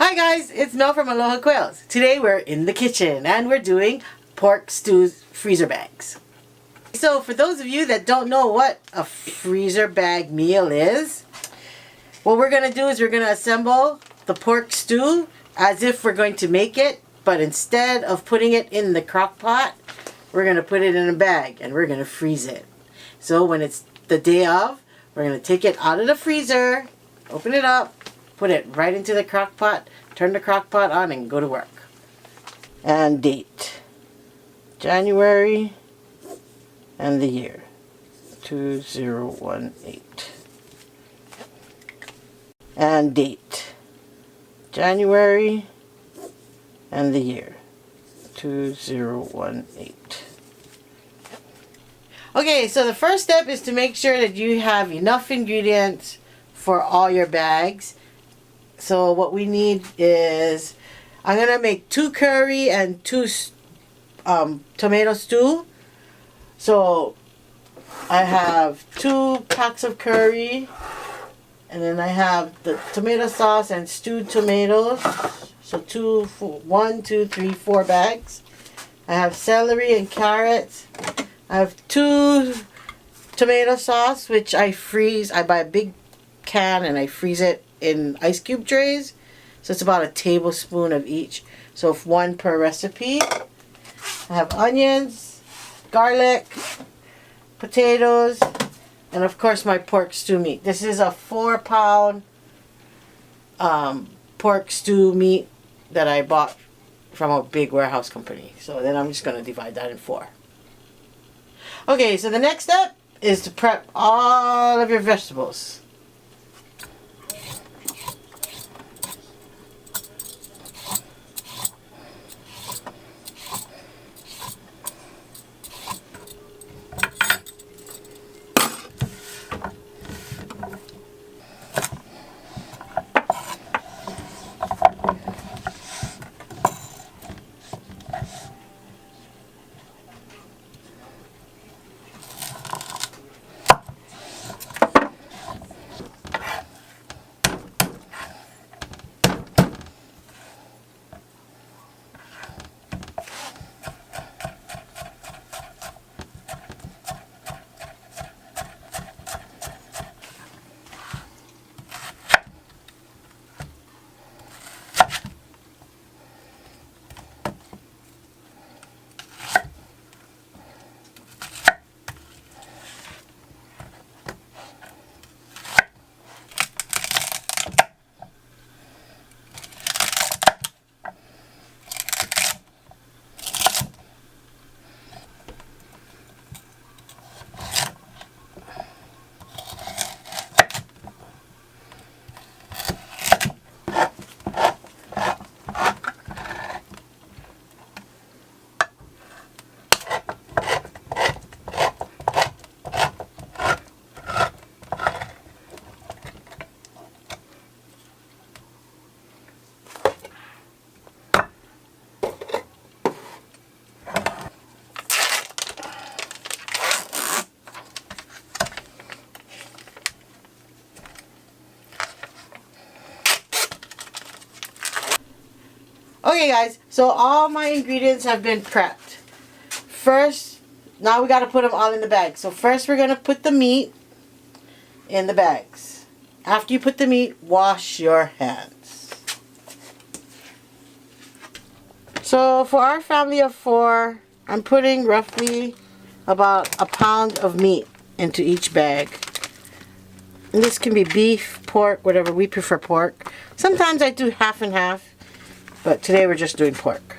Hi guys, it's Mel from Aloha Quails. Today we're in the kitchen and we're doing pork stew freezer bags. So for those of you that don't know what a freezer bag meal is, what we're going to do is we're going to assemble the pork stew as if we're going to make it, but instead of putting it in the crock pot, we're going to put it in a bag and we're going to freeze it. So when it's the day of, we're going to take it out of the freezer, open it up, put it right into the crock pot, turn the crock pot on and go to work. And date. January and the year. 2018. And date. January and the year. 2018. Okay, so the first step is to make sure that you have enough ingredients for all your bags. So what we need is, I'm going to make 2 curry and 2 tomato stew. So I have 2 packs of curry, and then I have the tomato sauce and stewed tomatoes. So 1, 2, 3, 4 bags. I have celery and carrots. I have 2 tomato sauce, which I freeze. I buy a big can and I freeze it in ice cube trays. So it's about a tablespoon of each. So 1 per recipe. I have onions, garlic, potatoes, and of course my pork stew meat. This is a 4-pound pork stew meat that I bought from a big warehouse company. So then I'm just going to divide that in 4. Okay, so the next step is to prep all of your vegetables. Okay guys, so all my ingredients have been prepped. First, now we got to put them all in the bag. So first we're going to put the meat in the bags. After you put the meat, wash your hands. So for our family of 4, I'm putting roughly about a pound of meat into each bag. And this can be beef, pork, whatever. We prefer pork. Sometimes I do half and half. But today we're just doing pork.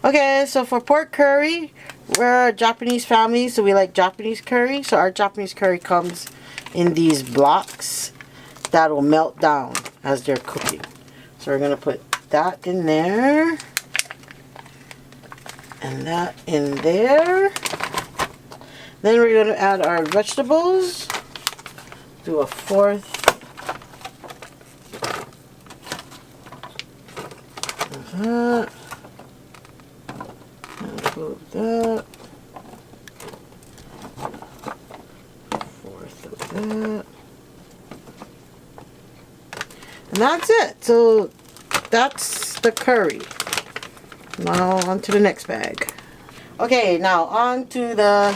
Okay, so for pork curry, we're a Japanese family, so we like Japanese curry. So our Japanese curry comes in these blocks that will melt down as they're cooking. So we're going to put that in there. And that in there. Then we're going to add our vegetables. Do a 4th. that. Fourth of that. And that's it. So that's the curry. Now on to the next bag. Okay, now on to the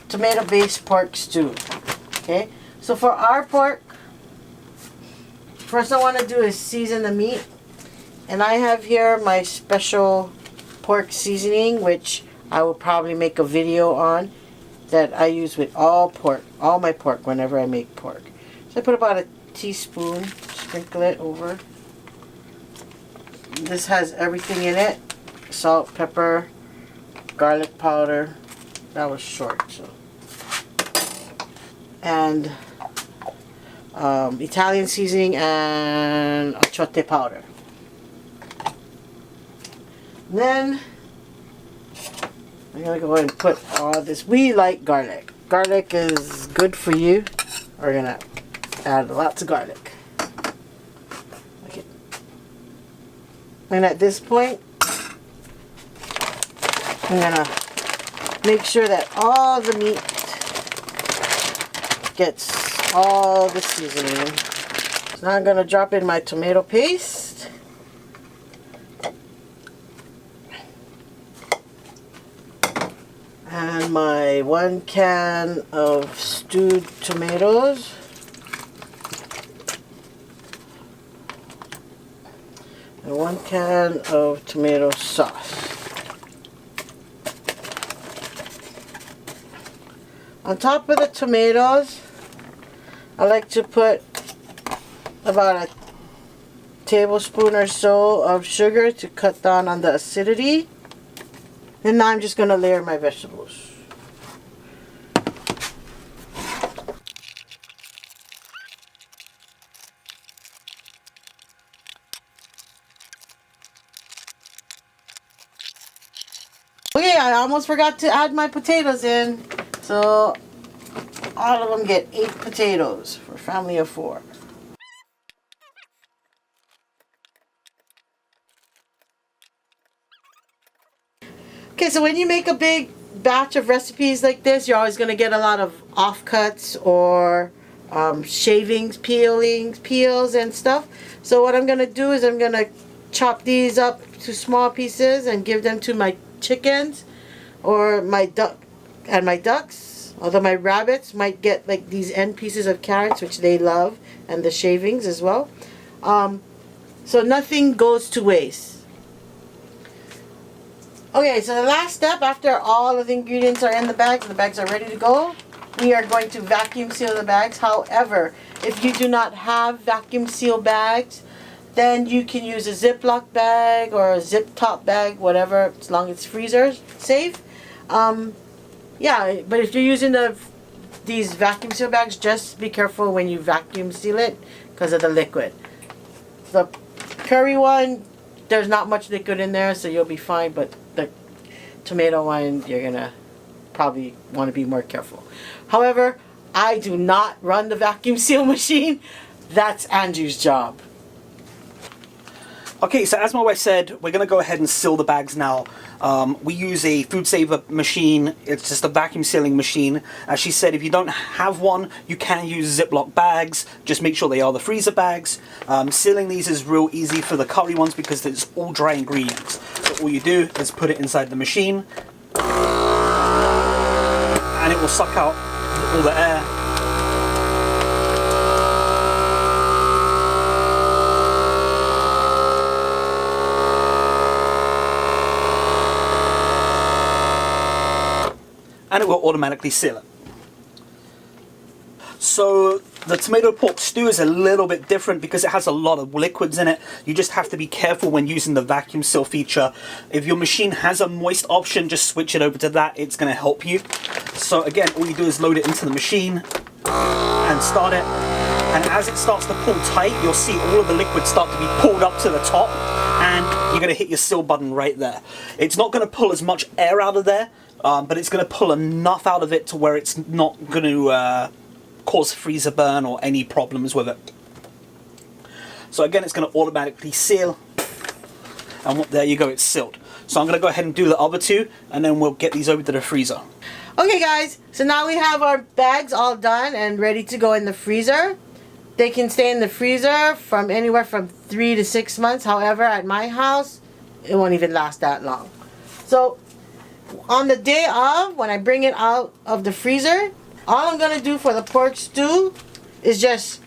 tomato-based pork stew. Okay, so for our pork, first I want to do is season the meat. And I have here my special pork seasoning, which I will probably make a video on, that I use with all my pork whenever I make pork. So I put about a teaspoon, sprinkle it over. This has everything in it: salt, pepper, garlic powder. That was short, so. And Italian seasoning and achiote powder. Then I'm gonna go ahead and put all this. We like garlic. Garlic is good for you. We're gonna add lots of garlic. Okay. And at this point, I'm gonna make sure that all the meat gets all the seasoning. So now I'm gonna drop in my tomato paste. And my 1 can of stewed tomatoes. And 1 can of tomato sauce. On top of the tomatoes, I like to put about a tablespoon or so of sugar to cut down on the acidity. And now I'm just going to layer my vegetables. Okay, I almost forgot to add my potatoes in. So all of them get 8 potatoes for a family of 4. Okay, so when you make a big batch of recipes like this, you're always going to get a lot of offcuts or shavings, peels and stuff. So what I'm going to do is I'm going to chop these up to small pieces and give them to my chickens or my ducks. Although my rabbits might get like these end pieces of carrots, which they love, and the shavings as well. So nothing goes to waste. Okay, so the last step after all of the ingredients are in the bags are ready to go, we are going to vacuum seal the bags. However, if you do not have vacuum seal bags, then you can use a Ziploc bag or a zip top bag, whatever, as long as it's freezer safe. Yeah, but if you're using these vacuum seal bags, just be careful when you vacuum seal it because of the liquid. The curry one, there's not much liquid in there, so you'll be fine, but the tomato one, you're gonna probably want to be more careful. However, I do not run the vacuum seal machine. That's Andrew's job. Okay, so as my wife said, we're going to go ahead and seal the bags now. We use a food saver machine. It's just a vacuum sealing machine. As she said, if you don't have one, you can use Ziploc bags. Just make sure they are the freezer bags. Sealing these is real easy for the curry ones because it's all dry ingredients. So all you do is put it inside the machine and it will suck out all the air. And it will automatically seal it. So the tomato pork stew is a little bit different because it has a lot of liquids in it. You just have to be careful when using the vacuum seal feature. If your machine has a moist option, just switch it over to that. It's going to help you. So again, all you do is load it into the machine and start it. And as it starts to pull tight, you'll see all of the liquid start to be pulled up to the top, and you're going to hit your seal button right there. It's not going to pull as much air out of there, but it's going to pull enough out of it to where it's not going to cause freezer burn or any problems with it. So again, it's going to automatically seal. and there you go, it's sealed. So I'm going to go ahead and do the other two, and then we'll get these over to the freezer. Okay guys, so now we have our bags all done and ready to go in the freezer. They can stay in the freezer from anywhere from 3 to 6 months. However, at my house, it won't even last that long. So on the day of, when I bring it out of the freezer, all I'm going to do for the pork stew is just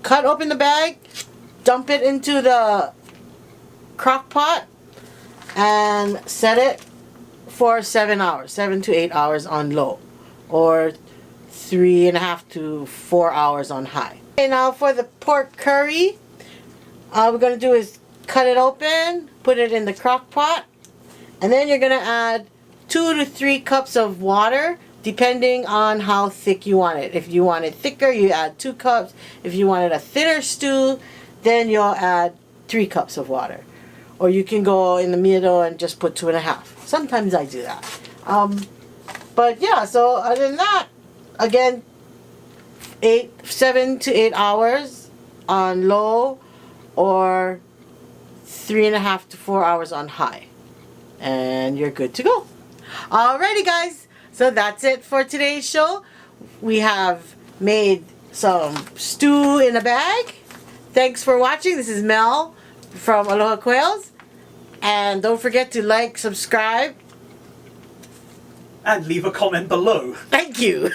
cut open the bag, dump it into the crock pot, and set it for 7 hours, 7 to 8 hours on low, or 3.5 to 4 hours on high. Okay, now for the pork curry, all we're going to do is cut it open, put it in the crock pot, and then you're going to add 2 to 3 cups of water, depending on how thick you want it. If you want it thicker, you add 2 cups. If you want it a thinner stew, then you'll add 3 cups of water. Or you can go in the middle and just put 2.5. Sometimes I do that. But yeah, so other than that, again, 7 to 8 hours on low, or 3.5 to 4 hours on high. And you're good to go. Alrighty guys, so that's it for today's show. We have made some stew in a bag. Thanks for watching. This is Mel from Aloha Quails. And don't forget to like, subscribe, and leave a comment below. Thank you.